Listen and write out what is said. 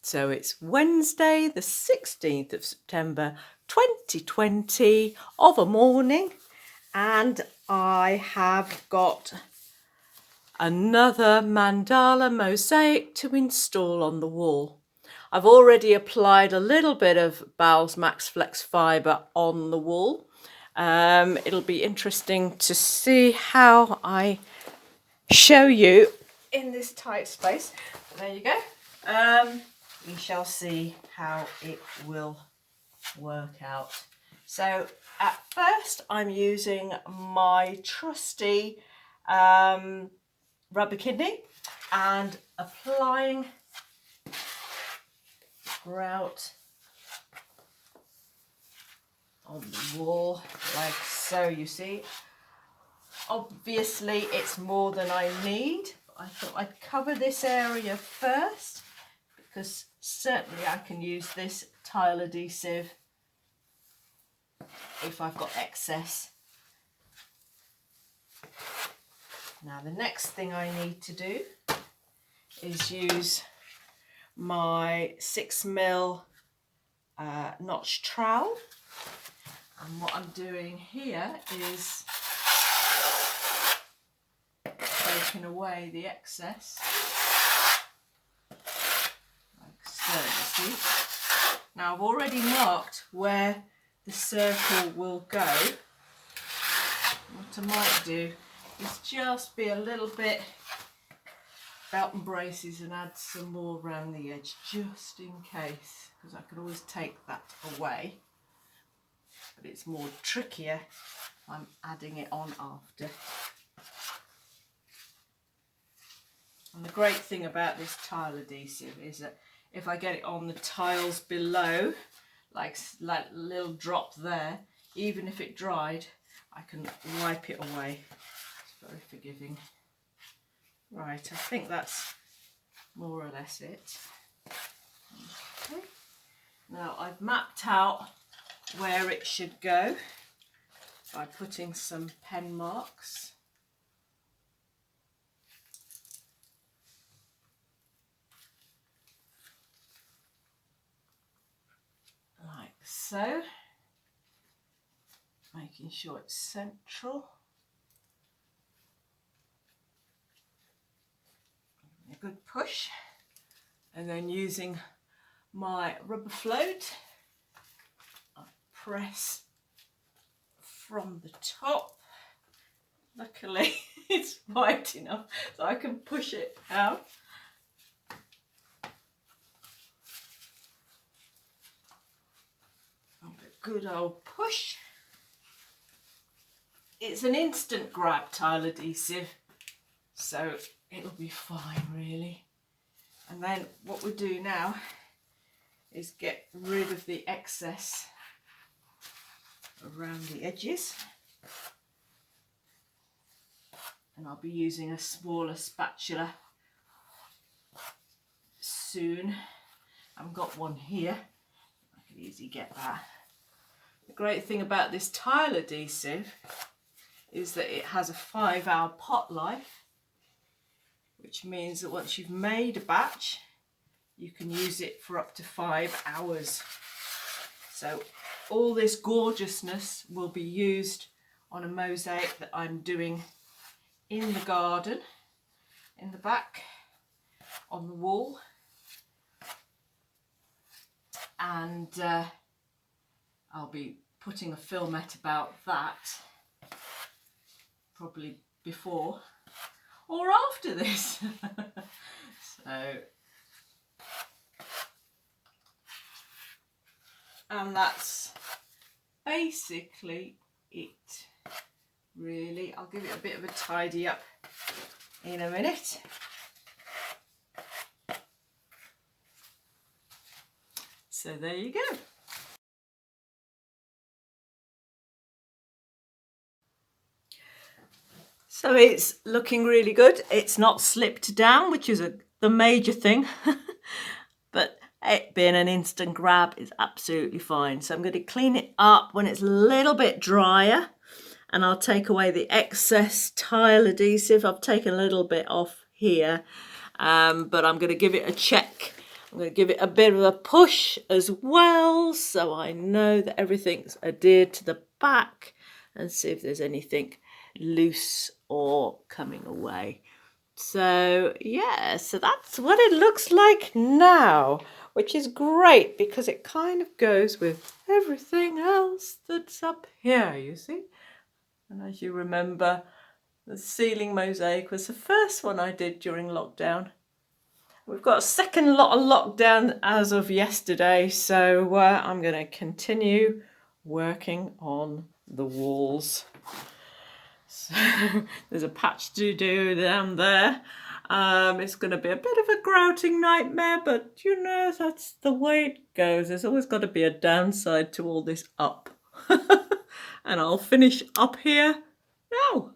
So it's Wednesday the 16th of September 2020 of a morning, and I have got another Mandala Mosaic to install on the wall. I've already applied a little bit of Bowles Max Flex Fibre on the wall. It'll be interesting to see how I show you in this tight space. There you go. We shall see how it will work out. So at first I'm using my trusty rubber kidney and applying grout on the wall like so. You see, obviously it's more than I need. I thought I'd cover this area first because certainly I can use this tile adhesive if I've got excess. Now the next thing I need to do is use my 6mm notch trowel, and what I'm doing here is taking away the excess like so, you see. Now I've already marked where the circle will go. What I might do is just be a little bit belt and braces and add some more around the edge just in case, because I could always take that away, but it's more trickier if I'm adding it on after. And the great thing about this tile adhesive is that if I get it on the tiles below, like a little drop there, even if it dried, I can wipe it away. It's very forgiving. Right, I think that's more or less it. Okay. Now I've mapped out where it should go by putting some pen marks. Like so. Making sure it's central. A good push, and then using my rubber float, I press from the top. Luckily it's wide enough so I can push it out. And a good old push. It's an instant grab tile adhesive, so it'll be fine really. And then what we do now is get rid of the excess around the edges, and I'll be using a smaller spatula soon. I've got one here, I can easily get that. The great thing about this tile adhesive is that it has a 5-hour pot life, which means that once you've made a batch, you can use it for up to 5 hours. So all this gorgeousness will be used on a mosaic that I'm doing in the garden, in the back, on the wall. And I'll be putting a filmette about that probably before or after this. So, and that's basically it really. I'll give it a bit of a tidy up in a minute. So there you go. So it's looking really good. It's not slipped down, which is the major thing. But it being an instant grab is absolutely fine. So I'm going to clean it up when it's a little bit drier, and I'll take away the excess tile adhesive. I've taken a little bit off here, but I'm going to give it a check I'm going to give it a bit of a push as well, so I know that everything's adhered to the back, and see if there's anything loose or coming away. So yeah, so that's what it looks like now, which is great because it kind of goes with everything else that's up here, you see. And as you remember, the ceiling mosaic was the first one I did during lockdown. We've got a second lot of lockdown as of yesterday, so I'm going to continue working on the walls. So there's a patch to do down there. It's going to be a bit of a grouting nightmare, but you know, that's the way it goes. There's always got to be a downside to all this up. And I'll finish up here now.